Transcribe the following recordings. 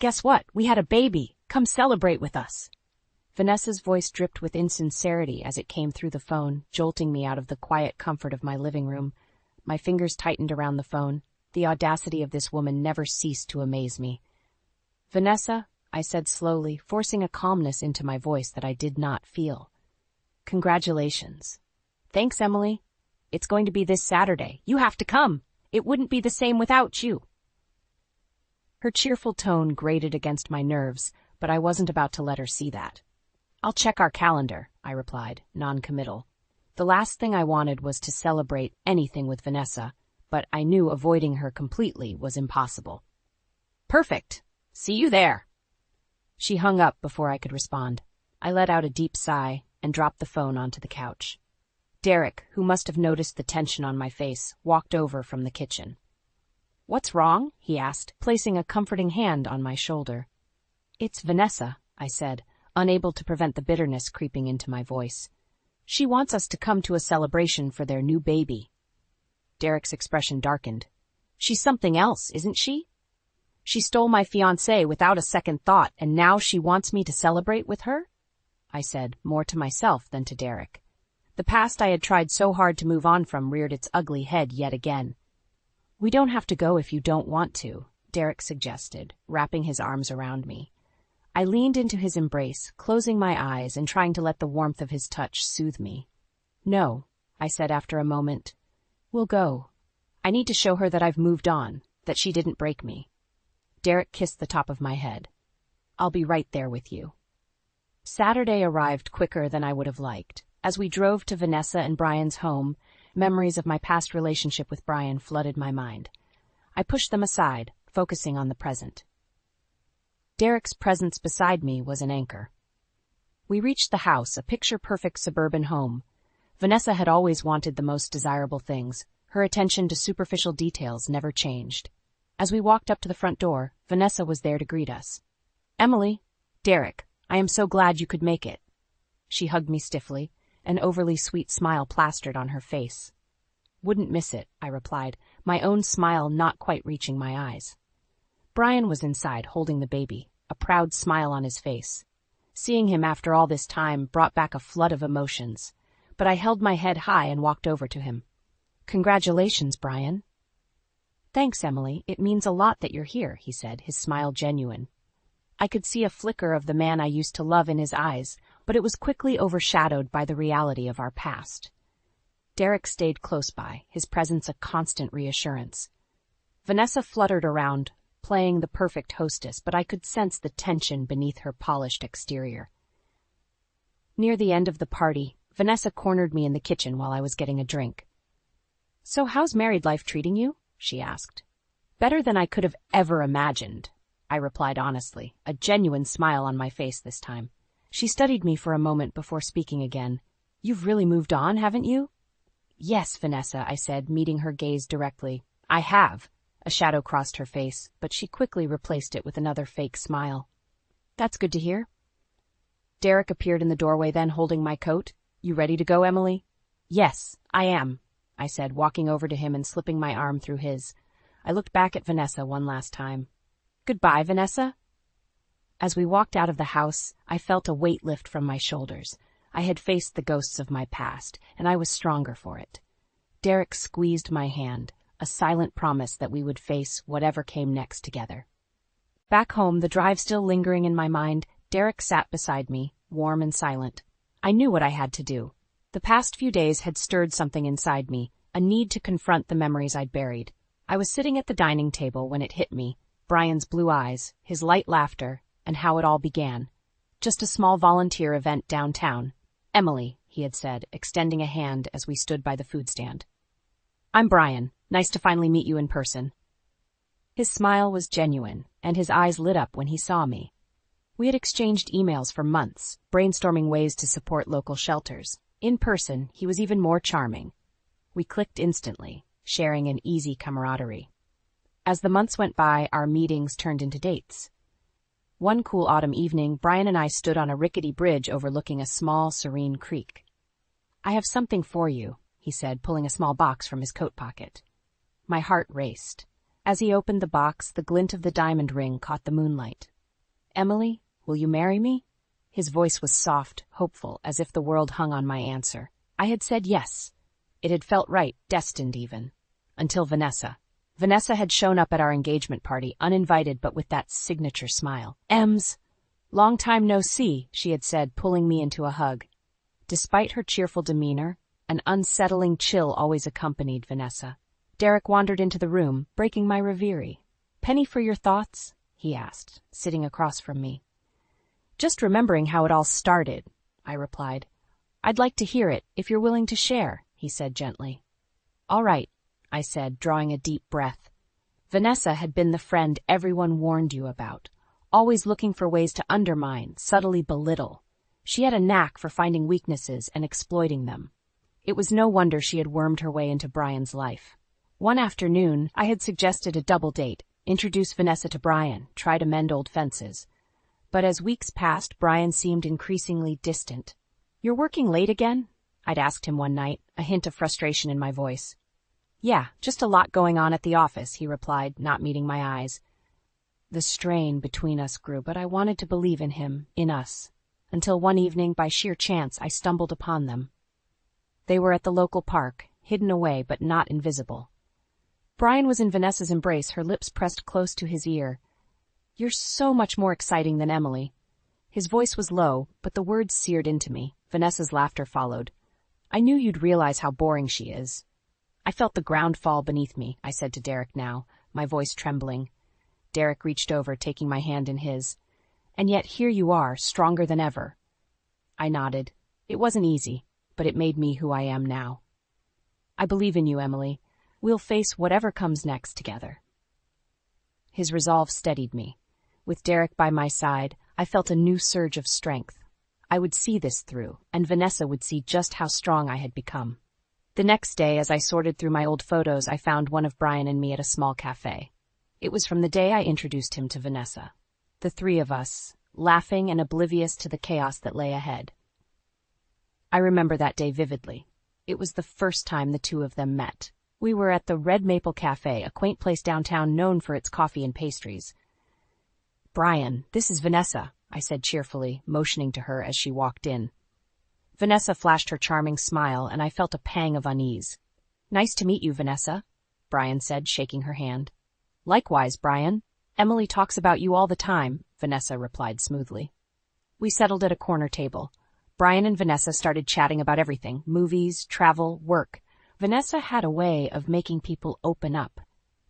Guess what? We had a baby. Come celebrate with us. Vanessa's voice dripped with insincerity as it came through the phone, jolting me out of the quiet comfort of my living room. My fingers tightened around the phone. The audacity of this woman never ceased to amaze me. Vanessa, I said slowly, forcing a calmness into my voice that I did not feel. Congratulations. Thanks, Emily. It's going to be this Saturday. You have to come. It wouldn't be the same without you. Her cheerful tone grated against my nerves, but I wasn't about to let her see that. I'll check our calendar, I replied, non-committal. The last thing I wanted was to celebrate anything with Vanessa, but I knew avoiding her completely was impossible. Perfect. See you there. She hung up before I could respond. I let out a deep sigh and dropped the phone onto the couch. Derek, who must have noticed the tension on my face, walked over from the kitchen. What's wrong? He asked, placing a comforting hand on my shoulder. It's Vanessa, I said, unable to prevent the bitterness creeping into my voice. She wants us to come to a celebration for their new baby. Derek's expression darkened. She's something else, isn't she? She stole my fiancé without a second thought, and now she wants me to celebrate with her? I said, more to myself than to Derek. The past I had tried so hard to move on from reared its ugly head yet again. We don't have to go if you don't want to, Derek suggested, wrapping his arms around me. I leaned into his embrace, closing my eyes and trying to let the warmth of his touch soothe me. No, I said after a moment. We'll go. I need to show her that I've moved on, that she didn't break me. Derek kissed the top of my head. I'll be right there with you. Saturday arrived quicker than I would have liked. As we drove to Vanessa and Brian's home, memories of my past relationship with Brian flooded my mind. I pushed them aside, focusing on the present. Derek's presence beside me was an anchor. We reached the house, a picture-perfect suburban home. Vanessa had always wanted the most desirable things. Her attention to superficial details never changed. As we walked up to the front door, Vanessa was there to greet us. Emily, Derek, I am so glad you could make it. She hugged me stiffly, an overly sweet smile plastered on her face. Wouldn't miss it, I replied, my own smile not quite reaching my eyes. Brian was inside, holding the baby, a proud smile on his face. Seeing him after all this time brought back a flood of emotions, but I held my head high and walked over to him. Congratulations, Brian. Thanks, Emily. It means a lot that you're here, he said, his smile genuine. I could see a flicker of the man I used to love in his eyes, but it was quickly overshadowed by the reality of our past. Derek stayed close by, his presence a constant reassurance. Vanessa fluttered around, playing the perfect hostess, but I could sense the tension beneath her polished exterior. Near the end of the party, Vanessa cornered me in the kitchen while I was getting a drink. So how's married life treating you? She asked. Better than I could have ever imagined, I replied honestly, a genuine smile on my face this time. She studied me for a moment before speaking again. You've really moved on, haven't you? Yes, Vanessa, I said, meeting her gaze directly. I have. A shadow crossed her face, but she quickly replaced it with another fake smile. That's good to hear. Derek appeared in the doorway then, holding my coat. You ready to go, Emily? Yes, I am, I said, walking over to him and slipping my arm through his. I looked back at Vanessa one last time. Goodbye, Vanessa. As we walked out of the house, I felt a weight lift from my shoulders. I had faced the ghosts of my past, and I was stronger for it. Derek squeezed my hand, a silent promise that we would face whatever came next together. Back home, the drive still lingering in my mind, Derek sat beside me, warm and silent. I knew what I had to do. The past few days had stirred something inside me, a need to confront the memories I'd buried. I was sitting at the dining table when it hit me, Brian's blue eyes, his light laughter, and how it all began. Just a small volunteer event downtown. Emily, he had said, extending a hand as we stood by the food stand. I'm Brian. Nice to finally meet you in person. His smile was genuine, and his eyes lit up when he saw me. We had exchanged emails for months, brainstorming ways to support local shelters. In person, he was even more charming. We clicked instantly, sharing an easy camaraderie. As the months went by, our meetings turned into dates. One cool autumn evening, Brian and I stood on a rickety bridge overlooking a small, serene creek. I have something for you, he said, pulling a small box from his coat pocket. My heart raced. As he opened the box, the glint of the diamond ring caught the moonlight. "Emily, will you marry me?" His voice was soft, hopeful, as if the world hung on my answer. I had said yes. It had felt right, destined even. Until Vanessa. Vanessa had shown up at our engagement party, uninvited but with that signature smile. "Ems, long time no see," she had said, pulling me into a hug. Despite her cheerful demeanor, an unsettling chill always accompanied Vanessa. Derek wandered into the room, breaking my reverie. "Penny for your thoughts?" he asked, sitting across from me. "Just remembering how it all started," I replied. "I'd like to hear it, if you're willing to share," he said gently. "All right," I said, drawing a deep breath. Vanessa had been the friend everyone warned you about, always looking for ways to undermine, subtly belittle. She had a knack for finding weaknesses and exploiting them. It was no wonder she had wormed her way into Brian's life. One afternoon, I had suggested a double date, introduce Vanessa to Brian, try to mend old fences. But as weeks passed, Brian seemed increasingly distant. "You're working late again?" I'd asked him one night, a hint of frustration in my voice. "Yeah, just a lot going on at the office," he replied, not meeting my eyes. The strain between us grew, but I wanted to believe in him, in us, until one evening, by sheer chance, I stumbled upon them. They were at the local park, hidden away but not invisible. Brian was in Vanessa's embrace, her lips pressed close to his ear. "You're so much more exciting than Emily." His voice was low, but the words seared into me. Vanessa's laughter followed. "I knew you'd realize how boring she is." I felt the ground fall beneath me, I said to Derek now, my voice trembling. Derek reached over, taking my hand in his. "And yet here you are, stronger than ever." I nodded. It wasn't easy, but it made me who I am now. "I believe in you, Emily. We'll face whatever comes next together." His resolve steadied me. With Derek by my side, I felt a new surge of strength. I would see this through, and Vanessa would see just how strong I had become. The next day, as I sorted through my old photos, I found one of Brian and me at a small cafe. It was from the day I introduced him to Vanessa. The three of us, laughing and oblivious to the chaos that lay ahead. I remember that day vividly. It was the first time the two of them met. We were at the Red Maple Cafe, a quaint place downtown known for its coffee and pastries. "Brian, this is Vanessa," I said cheerfully, motioning to her as she walked in. Vanessa flashed her charming smile, and I felt a pang of unease. "Nice to meet you, Vanessa," Brian said, shaking her hand. "Likewise, Brian. Emily talks about you all the time," Vanessa replied smoothly. We settled at a corner table. Brian and Vanessa started chatting about everything: movies, travel, work. Vanessa had a way of making people open up,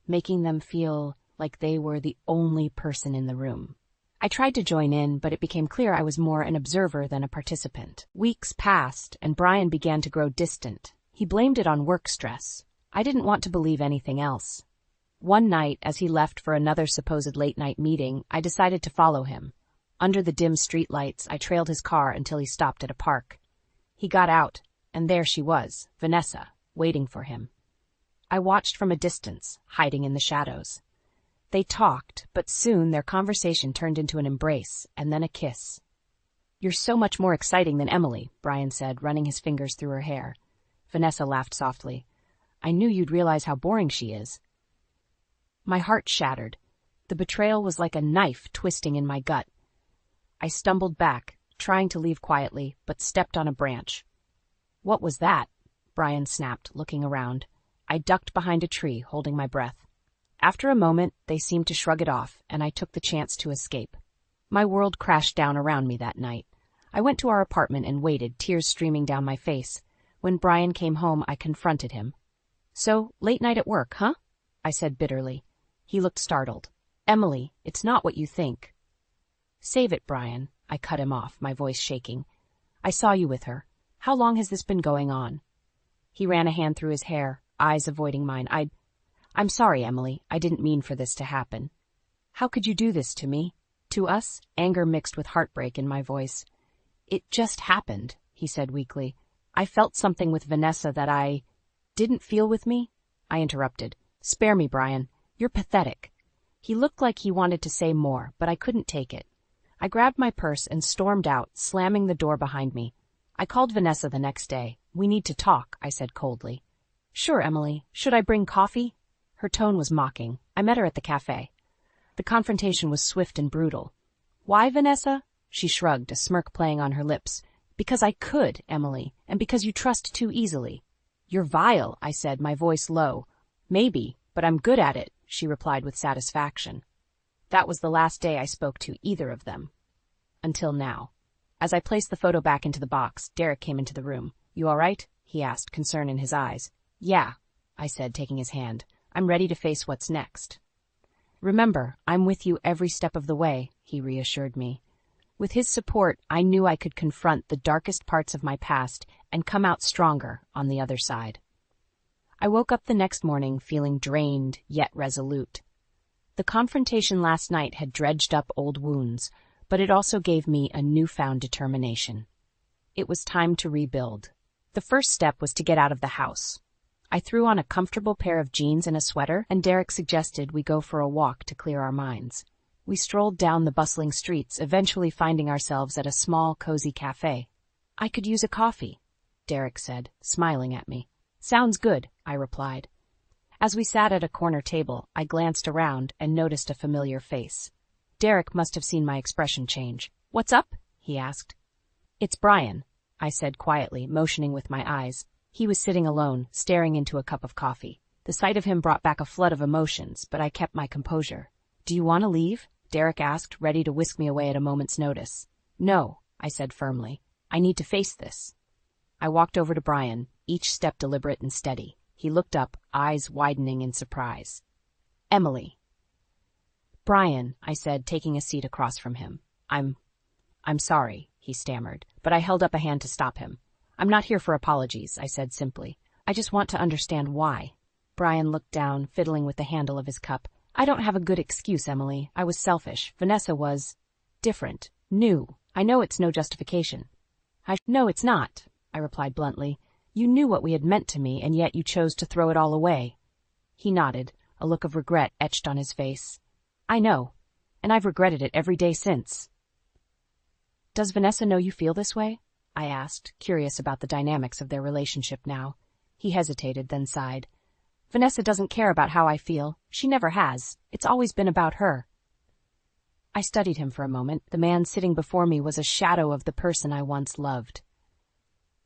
making them feel like they were the only person in the room. I tried to join in, but it became clear I was more an observer than a participant. Weeks passed, and Brian began to grow distant. He blamed it on work stress. I didn't want to believe anything else. One night, as he left for another supposed late-night meeting, I decided to follow him. Under the dim streetlights, I trailed his car until he stopped at a park. He got out, and there she was, Vanessa, waiting for him. I watched from a distance, hiding in the shadows. They talked, but soon their conversation turned into an embrace, and then a kiss. "You're so much more exciting than Emily," Brian said, running his fingers through her hair. Vanessa laughed softly. "I knew you'd realize how boring she is." My heart shattered. The betrayal was like a knife twisting in my gut. I stumbled back, trying to leave quietly, but stepped on a branch. "What was that?" Brian snapped, looking around. I ducked behind a tree, holding my breath. After a moment, they seemed to shrug it off, and I took the chance to escape. My world crashed down around me that night. I went to our apartment and waited, tears streaming down my face. When Brian came home, I confronted him. "So, late night at work, huh?" I said bitterly. He looked startled. "Emily, it's not what you think." "Save it, Brian," I cut him off, my voice shaking. "I saw you with her. How long has this been going on?" He ran a hand through his hair, eyes avoiding mine. I'm sorry, Emily. I didn't mean for this to happen." "How could you do this to me? To us?" Anger mixed with heartbreak in my voice. "It just happened," he said weakly. "I felt something with Vanessa that I didn't feel with me." I interrupted. "Spare me, Brian. You're pathetic." He looked like he wanted to say more, but I couldn't take it. I grabbed my purse and stormed out, slamming the door behind me. I called Vanessa the next day. "We need to talk," I said coldly. "Sure, Emily. Should I bring coffee?" Her tone was mocking. I met her at the cafe. The confrontation was swift and brutal. Why, Vanessa? She shrugged, a smirk playing on her lips. Because I could, Emily, and because you trust too easily. You're vile, I said, my voice low. Maybe, but I'm good at it, she replied with satisfaction. That was the last day I spoke to either of them. Until now. As I placed the photo back into the box, Derek came into the room. You all right? He asked, concern in his eyes. Yeah, I said, taking his hand. I'm ready to face what's next. Remember, I'm with you every step of the way, he reassured me. With his support, I knew I could confront the darkest parts of my past and come out stronger on the other side. I woke up the next morning feeling drained yet resolute. The confrontation last night had dredged up old wounds, but it also gave me a newfound determination. It was time to rebuild. The first step was to get out of the house. I threw on a comfortable pair of jeans and a sweater, and Derek suggested we go for a walk to clear our minds. We strolled down the bustling streets, eventually finding ourselves at a small, cozy cafe. I could use a coffee, Derek said, smiling at me. Sounds good, I replied. As we sat at a corner table, I glanced around and noticed a familiar face. Derek must have seen my expression change. What's up? He asked. It's Brian, I said quietly, motioning with my eyes. He was sitting alone, staring into a cup of coffee. The sight of him brought back a flood of emotions, but I kept my composure. Do you want to leave? Derek asked, ready to whisk me away at a moment's notice. No, I said firmly. I need to face this. I walked over to Brian, each step deliberate and steady. He looked up, eyes widening in surprise. Emily. Brian, I said, taking a seat across from him. I'm sorry, he stammered, but I held up a hand to stop him. I'm not here for apologies, I said simply. I just want to understand why. Brian looked down, fiddling with the handle of his cup. I don't have a good excuse, Emily. I was selfish. Vanessa was different, new. I know it's no justification. No, it's not, I replied bluntly. You knew what we had meant to me, and yet you chose to throw it all away. He nodded, a look of regret etched on his face. I know, and I've regretted it every day since. Does Vanessa know you feel this way? I asked, curious about the dynamics of their relationship now. He hesitated, then sighed. Vanessa doesn't care about how I feel. She never has. It's always been about her. I studied him for a moment. The man sitting before me was a shadow of the person I once loved.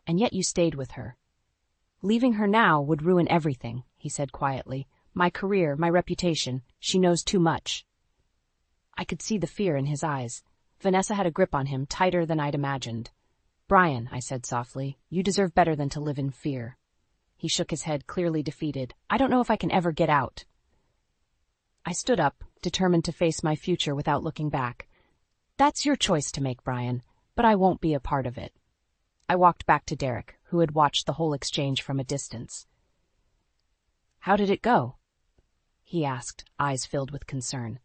And yet you stayed with her. Leaving her now would ruin everything, he said quietly. My career, my reputation. She knows too much. I could see the fear in his eyes. Vanessa had a grip on him, tighter than I'd imagined. Brian, I said softly, you deserve better than to live in fear. He shook his head, clearly defeated. I don't know if I can ever get out. I stood up, determined to face my future without looking back. That's your choice to make, Brian, but I won't be a part of it. I walked back to Derek, who had watched the whole exchange from a distance. How did it go? He asked, eyes filled with concern.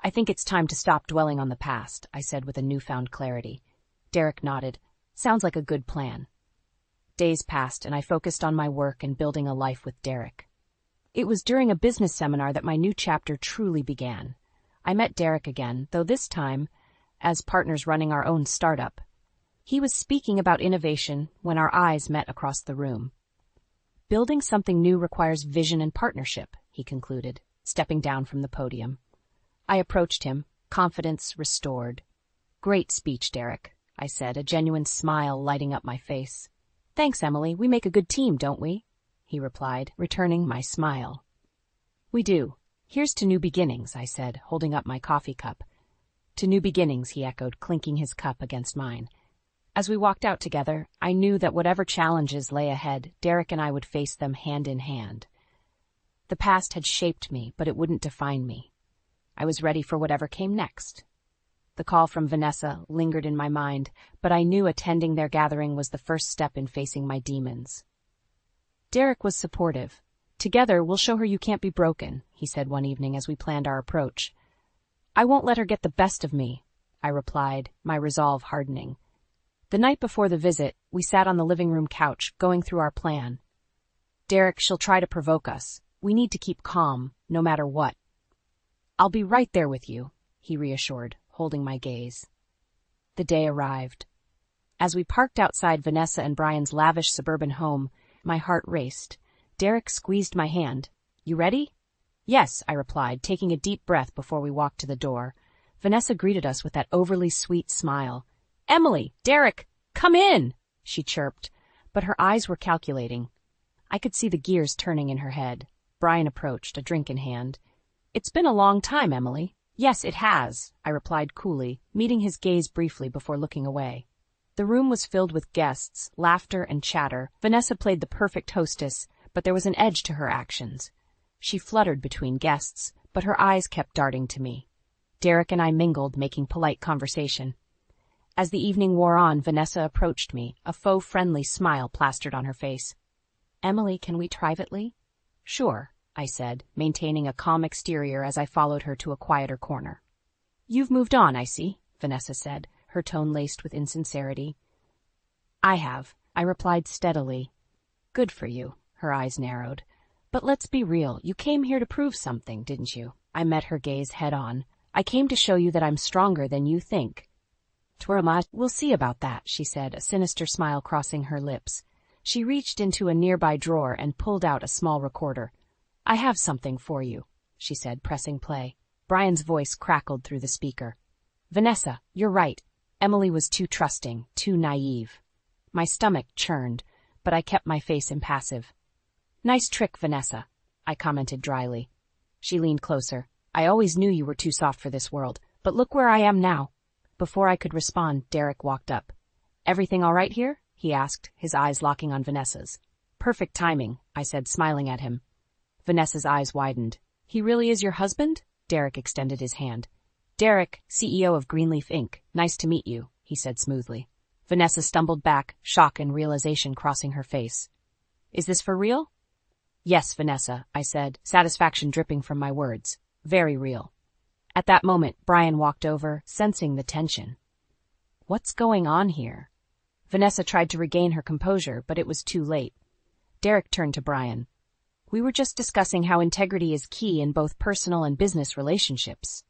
I think it's time to stop dwelling on the past, I said with a newfound clarity. Derek nodded. Sounds like a good plan. Days passed, and I focused on my work and building a life with Derek. It was during a business seminar that my new chapter truly began. I met Derek again, though this time as partners running our own startup. He was speaking about innovation when our eyes met across the room. Building something new requires vision and partnership, he concluded, stepping down from the podium. I approached him, confidence restored. Great speech, Derek, I said, a genuine smile lighting up my face. Thanks, Emily. We make a good team, don't we? He replied, returning my smile. We do. Here's to new beginnings, I said, holding up my coffee cup. To new beginnings, he echoed, clinking his cup against mine. As we walked out together, I knew that whatever challenges lay ahead, Derek and I would face them hand in hand. The past had shaped me, but it wouldn't define me. I was ready for whatever came next. The call from Vanessa lingered in my mind, but I knew attending their gathering was the first step in facing my demons. Derek was supportive. Together, we'll show her you can't be broken, he said one evening as we planned our approach. I won't let her get the best of me, I replied, my resolve hardening. The night before the visit, we sat on the living room couch, going through our plan. Derek, she'll try to provoke us. We need to keep calm, no matter what. I'll be right there with you, he reassured, holding my gaze. The day arrived. As we parked outside Vanessa and Brian's lavish suburban home, my heart raced. Derek squeezed my hand. You ready? Yes, I replied, taking a deep breath before we walked to the door. Vanessa greeted us with that overly sweet smile. Emily, Derek, come in, she chirped, but her eyes were calculating. I could see the gears turning in her head. Brian approached, a drink in hand. It's been a long time, Emily. Yes, it has, I replied coolly, meeting his gaze briefly before looking away. The room was filled with guests, laughter, and chatter. Vanessa played the perfect hostess, but there was an edge to her actions. She fluttered between guests, but her eyes kept darting to me. Derek and I mingled, making polite conversation. As the evening wore on, Vanessa approached me, a faux friendly smile plastered on her face. Emily, can we privately? Sure, I said, maintaining a calm exterior as I followed her to a quieter corner. You've moved on, I see, Vanessa said, her tone laced with insincerity. I have, I replied steadily. Good for you, her eyes narrowed. But let's be real, you came here to prove something, didn't you? I met her gaze head on. I came to show you that I'm stronger than you think. We'll see about that, she said, a sinister smile crossing her lips. She reached into a nearby drawer and pulled out a small recorder. I have something for you, she said, pressing play. Brian's voice crackled through the speaker. Vanessa, you're right. Emily was too trusting, too naive. My stomach churned, but I kept my face impassive. Nice trick, Vanessa, I commented dryly. She leaned closer. I always knew you were too soft for this world, but look where I am now. Before I could respond, Derek walked up. Everything all right here? He asked, his eyes locking on Vanessa's. Perfect timing, I said, smiling at him. Vanessa's eyes widened. He really is your husband? Derek extended his hand. Derek, CEO of Greenleaf Inc. Nice to meet you, he said smoothly. Vanessa stumbled back, shock and realization crossing her face. Is this for real? Yes, Vanessa, I said, satisfaction dripping from my words. Very real. At that moment, Brian walked over, sensing the tension. What's going on here? Vanessa tried to regain her composure, but it was too late. Derek turned to Brian. We were just discussing how integrity is key in both personal and business relationships.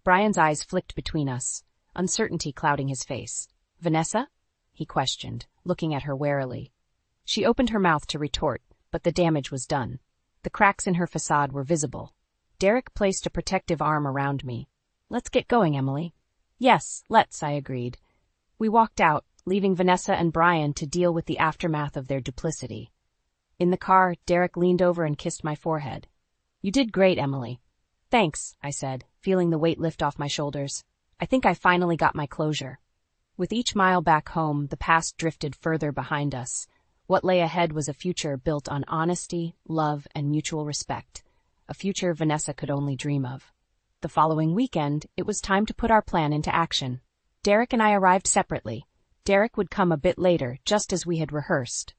Brian's eyes flicked between us, uncertainty clouding his face. Vanessa? He questioned, looking at her warily. She opened her mouth to retort, but the damage was done. The cracks in her facade were visible. Derek placed a protective arm around me. Let's get going, Emily. Yes, let's, I agreed. We walked out, leaving Vanessa and Brian to deal with the aftermath of their duplicity. In the car, Derek leaned over and kissed my forehead. You did great, Emily. Thanks, I said, feeling the weight lift off my shoulders. I think I finally got my closure. With each mile back home, the past drifted further behind us. What lay ahead was a future built on honesty, love, and mutual respect. A future Vanessa could only dream of. The following weekend, it was time to put our plan into action. Derek and I arrived separately. Derek would come a bit later, just as we had rehearsed.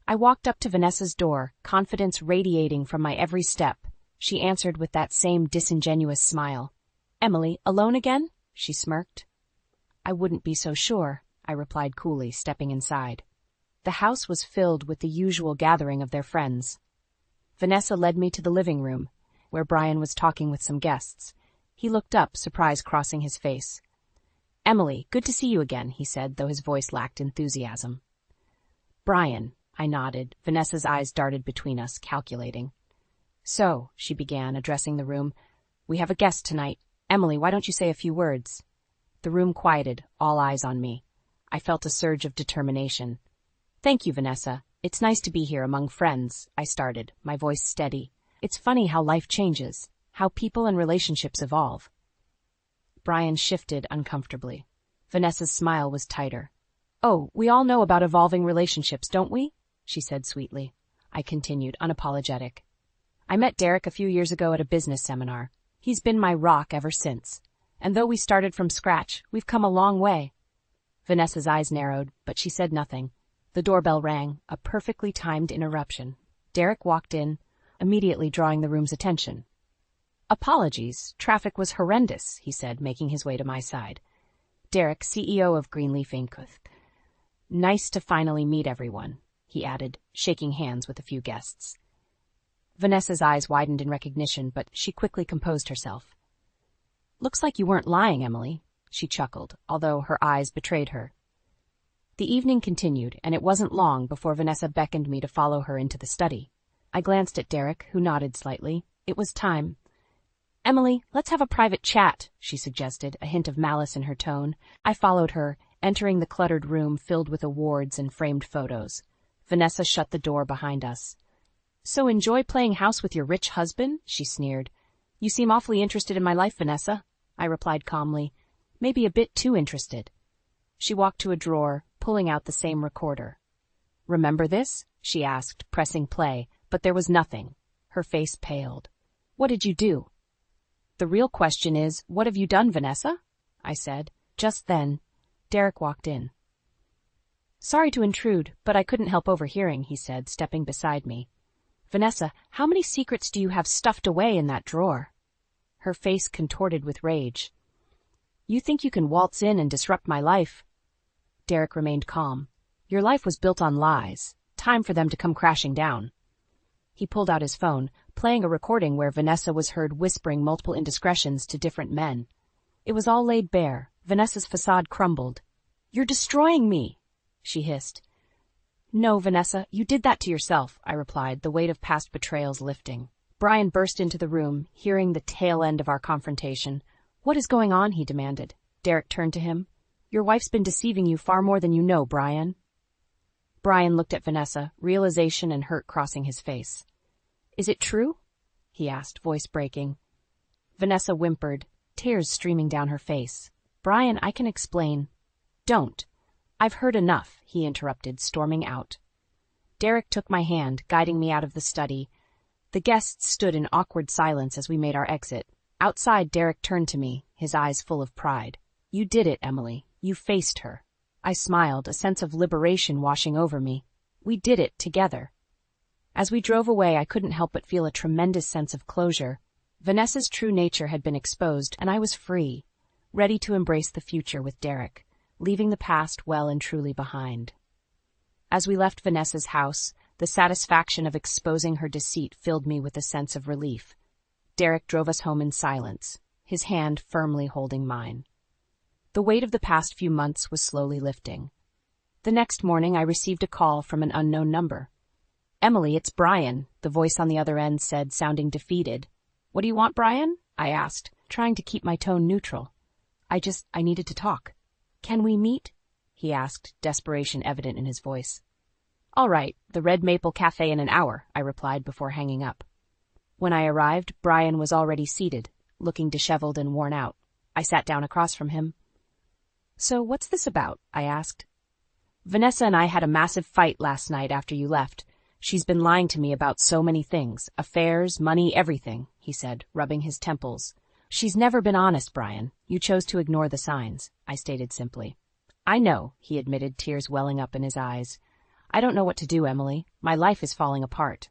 I walked up to Vanessa's door, confidence radiating from my every step. She answered with that same disingenuous smile. Emily, alone again? She smirked. I wouldn't be so sure, I replied coolly, stepping inside. The house was filled with the usual gathering of their friends. Vanessa led me to the living room, where Brian was talking with some guests. He looked up, surprise crossing his face. Emily, good to see you again, he said, though his voice lacked enthusiasm. Brian, I nodded. Vanessa's eyes darted between us, calculating. So, she began, addressing the room, we have a guest tonight. Emily, why don't you say a few words? The room quieted, all eyes on me. I felt a surge of determination. Thank you, Vanessa. It's nice to be here among friends, I started, my voice steady. It's funny how life changes, how people and relationships evolve. Brian shifted uncomfortably. Vanessa's smile was tighter. Oh, we all know about evolving relationships, don't we? She said sweetly. I continued, unapologetic. I met Derek a few years ago at a business seminar. He's been my rock ever since. And though we started from scratch, we've come a long way. Vanessa's eyes narrowed, but she said nothing. The doorbell rang, a perfectly timed interruption. Derek walked in, immediately drawing the room's attention. Apologies, traffic was horrendous, he said, making his way to my side. Derek, CEO of Greenleaf Inc. Nice to finally meet everyone, he added, shaking hands with a few guests. Vanessa's eyes widened in recognition, but she quickly composed herself. Looks like you weren't lying, Emily, she chuckled, although her eyes betrayed her. The evening continued, and it wasn't long before Vanessa beckoned me to follow her into the study. I glanced at Derek, who nodded slightly. It was time. "Emily, let's have a private chat," she suggested, a hint of malice in her tone. I followed her, entering the cluttered room filled with awards and framed photos. Vanessa shut the door behind us. "So enjoy playing house with your rich husband?" she sneered. "You seem awfully interested in my life, Vanessa," I replied calmly. "Maybe a bit too interested." She walked to a drawer, pulling out the same recorder. "Remember this?" she asked, pressing play, but there was nothing. Her face paled. "What did you do?" "The real question is, what have you done, Vanessa?" I said. Just then, Derek walked in. "Sorry to intrude, but I couldn't help overhearing," he said, stepping beside me. "Vanessa, how many secrets do you have stuffed away in that drawer?" Her face contorted with rage. "You think you can waltz in and disrupt my life?" Derek remained calm. "Your life was built on lies. Time for them to come crashing down." He pulled out his phone, playing a recording where Vanessa was heard whispering multiple indiscretions to different men. It was all laid bare. Vanessa's facade crumbled. "You're destroying me," she hissed. "No, Vanessa, you did that to yourself," I replied, the weight of past betrayals lifting. Brian burst into the room, hearing the tail end of our confrontation. "What is going on?" he demanded. Derek turned to him. "Your wife's been deceiving you far more than you know, Brian." Brian looked at Vanessa, realization and hurt crossing his face. "Is it true?" he asked, voice breaking. Vanessa whimpered, tears streaming down her face. "Brian, I can explain." "Don't. I've heard enough," he interrupted, storming out. Derek took my hand, guiding me out of the study. The guests stood in awkward silence as we made our exit. Outside, Derek turned to me, his eyes full of pride. "You did it, Emily. You faced her." I smiled, a sense of liberation washing over me. We did it together. As we drove away, I couldn't help but feel a tremendous sense of closure. Vanessa's true nature had been exposed, and I was free, ready to embrace the future with Derek, leaving the past well and truly behind. As we left Vanessa's house, the satisfaction of exposing her deceit filled me with a sense of relief. Derek drove us home in silence, his hand firmly holding mine. The weight of the past few months was slowly lifting. The next morning, I received a call from an unknown number. "Emily, it's Brian," the voice on the other end said, sounding defeated. "What do you want, Brian?" I asked, trying to keep my tone neutral. I needed to talk." "Can we meet?" he asked, desperation evident in his voice. "All right, the Red Maple Cafe in an hour," I replied before hanging up. When I arrived, Brian was already seated, looking disheveled and worn out. I sat down across from him. "So what's this about?" I asked. "Vanessa and I had a massive fight last night after you left. She's been lying to me about so many things, affairs, money, everything," he said, rubbing his temples. "She's never been honest, Brian. You chose to ignore the signs," I stated simply. "I know," he admitted, tears welling up in his eyes. "I don't know what to do, Emily. My life is falling apart."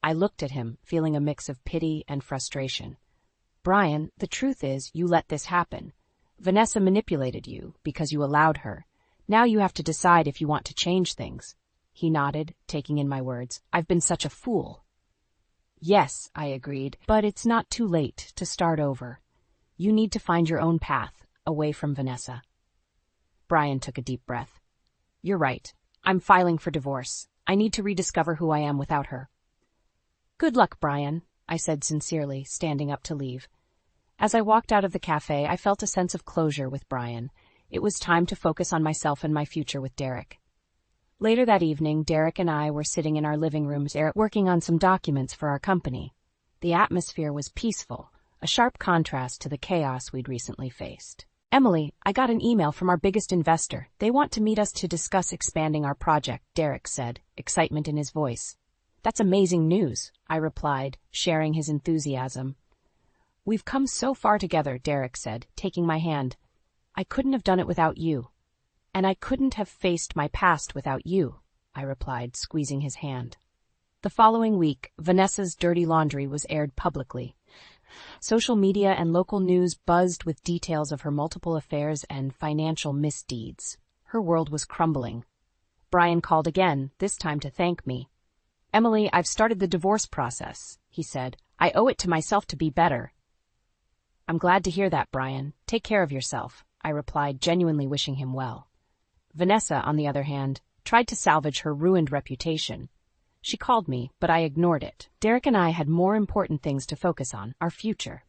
I looked at him, feeling a mix of pity and frustration. "Brian, the truth is, you let this happen. Vanessa manipulated you because you allowed her. Now you have to decide if you want to change things." He nodded, taking in my words. "I've been such a fool." "Yes," I agreed, "but it's not too late to start over. You need to find your own path, away from Vanessa." Brian took a deep breath. "You're right. I'm filing for divorce. I need to rediscover who I am without her." "Good luck, Brian," I said sincerely, standing up to leave. As I walked out of the cafe, I felt a sense of closure with Brian. It was time to focus on myself and my future with Derek. Later that evening, Derek and I were sitting in our living rooms working on some documents for our company. The atmosphere was peaceful, a sharp contrast to the chaos we'd recently faced. "Emily, I got an email from our biggest investor. They want to meet us to discuss expanding our project," Derek said, excitement in his voice. "That's amazing news," I replied, sharing his enthusiasm. "We've come so far together," Derek said, taking my hand. "I couldn't have done it without you." "And I couldn't have faced my past without you," I replied, squeezing his hand. The following week, Vanessa's dirty laundry was aired publicly. Social media and local news buzzed with details of her multiple affairs and financial misdeeds. Her world was crumbling. Brian called again, this time to thank me. "Emily, I've started the divorce process," he said. "I owe it to myself to be better." "I'm glad to hear that, Brian. Take care of yourself," I replied, genuinely wishing him well. Vanessa, on the other hand, tried to salvage her ruined reputation. She called me, but I ignored it. Derek and I had more important things to focus on, our future.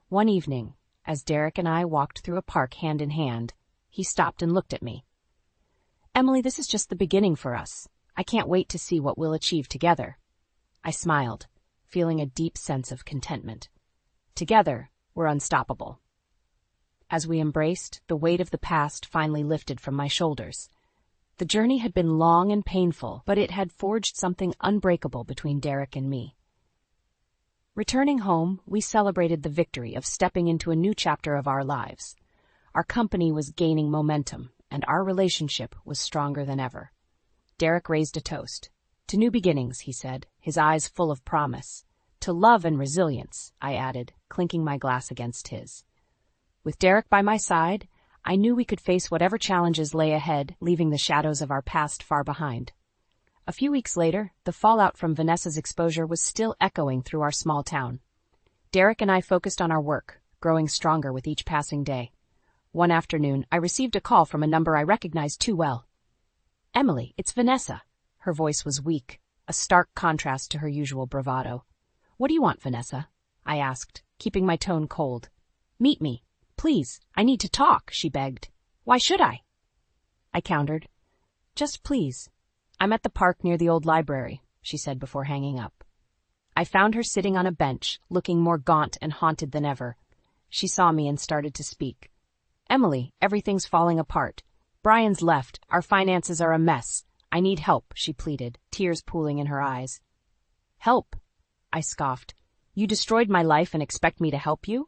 One evening, as Derek and I walked through a park hand in hand, he stopped and looked at me. "Emily, this is just the beginning for us. I can't wait to see what we'll achieve together." I smiled, feeling a deep sense of contentment. Together, we're unstoppable. As we embraced, the weight of the past finally lifted from my shoulders. The journey had been long and painful, but it had forged something unbreakable between Derek and me. Returning home, we celebrated the victory of stepping into a new chapter of our lives. Our company was gaining momentum, and our relationship was stronger than ever. Derek raised a toast. "To new beginnings," he said, his eyes full of promise. "To love and resilience," I added, clinking my glass against his. With Derek by my side, I knew we could face whatever challenges lay ahead, leaving the shadows of our past far behind. A few weeks later, the fallout from Vanessa's exposure was still echoing through our small town. Derek and I focused on our work, growing stronger with each passing day. One afternoon, I received a call from a number I recognized too well. "Emily, it's Vanessa." Her voice was weak, a stark contrast to her usual bravado. "What do you want, Vanessa?" I asked, keeping my tone cold. "Meet me. Please, I need to talk," she begged. "Why should I?" I countered. "Just please." "I'm at the park near the old library," she said before hanging up. I found her sitting on a bench, looking more gaunt and haunted than ever. She saw me and started to speak. "Emily, everything's falling apart. Brian's left. Our finances are a mess. I need help," she pleaded, tears pooling in her eyes. "Help?" I scoffed. "You destroyed my life and expect me to help you?"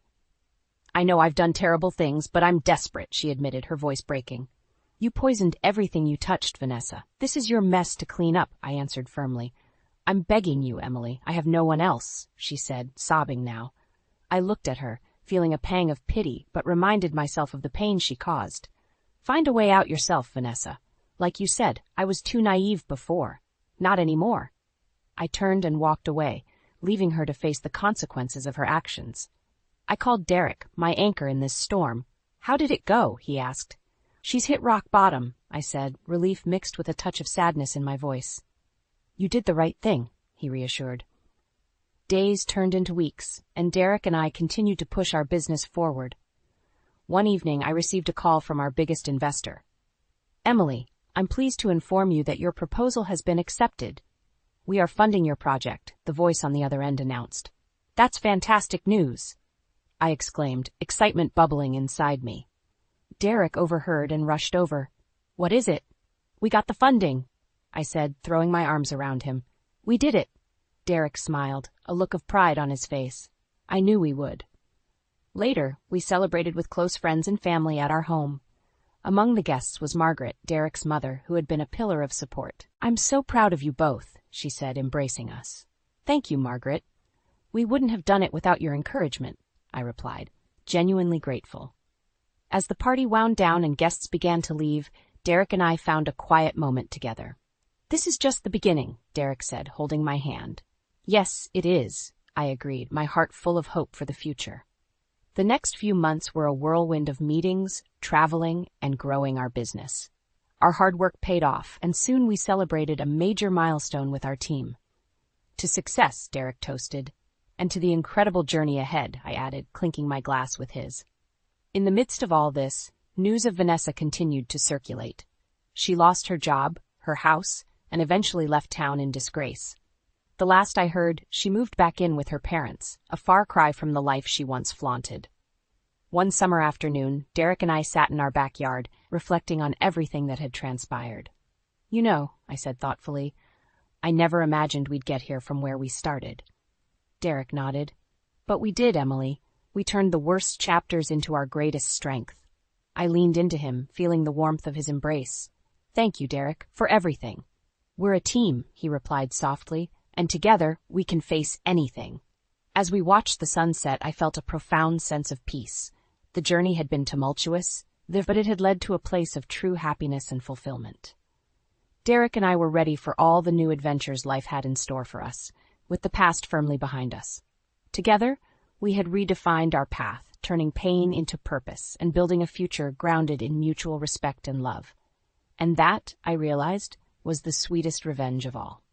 "I know I've done terrible things, but I'm desperate," she admitted, her voice breaking. "You poisoned everything you touched, Vanessa. This is your mess to clean up," I answered firmly. "I'm begging you, Emily. I have no one else," she said, sobbing now. I looked at her, feeling a pang of pity, but reminded myself of the pain she caused. "Find a way out yourself, Vanessa. Like you said, I was too naive before. Not anymore." I turned and walked away, leaving her to face the consequences of her actions. I called Derek, my anchor in this storm. "How did it go?" he asked. "She's hit rock bottom," I said, relief mixed with a touch of sadness in my voice. "You did the right thing," he reassured. Days turned into weeks, and Derek and I continued to push our business forward. One evening, I received a call from our biggest investor. "Emily, I'm pleased to inform you that your proposal has been accepted. We are funding your project," the voice on the other end announced. "That's fantastic news," I exclaimed, excitement bubbling inside me. Derek overheard and rushed over. "What is it?" "We got the funding," I said, throwing my arms around him. "We did it." Derek smiled, a look of pride on his face. I knew we would. Later, we celebrated with close friends and family at our home. Among the guests was Margaret, Derek's mother, who had been a pillar of support. "I'm so proud of you both," she said, embracing us. "Thank you, Margaret." "We wouldn't have done it without your encouragement," I replied, genuinely grateful. As the party wound down and guests began to leave, Derek and I found a quiet moment together. "This is just the beginning," Derek said, holding my hand. "Yes, it is," I agreed, my heart full of hope for the future. The next few months were a whirlwind of meetings, traveling, and growing our business. Our hard work paid off, and soon we celebrated a major milestone with our team. "To success," Derek toasted. "And to the incredible journey ahead," I added, clinking my glass with his. In the midst of all this, news of Vanessa continued to circulate. She lost her job, her house, and eventually left town in disgrace. The last I heard, she moved back in with her parents, a far cry from the life she once flaunted. One summer afternoon, Derek and I sat in our backyard, reflecting on everything that had transpired. "You know," I said thoughtfully, "I never imagined we'd get here from where we started." Derek nodded. "But we did, Emily. We turned the worst chapters into our greatest strength." I leaned into him, feeling the warmth of his embrace. "Thank you, Derek, for everything." "We're a team," he replied softly, "and together we can face anything." As we watched the sunset, I felt a profound sense of peace. The journey had been tumultuous, but it had led to a place of true happiness and fulfillment. Derek and I were ready for all the new adventures life had in store for us, with the past firmly behind us. Together, we had redefined our path, turning pain into purpose and building a future grounded in mutual respect and love. And that, I realized, was the sweetest revenge of all.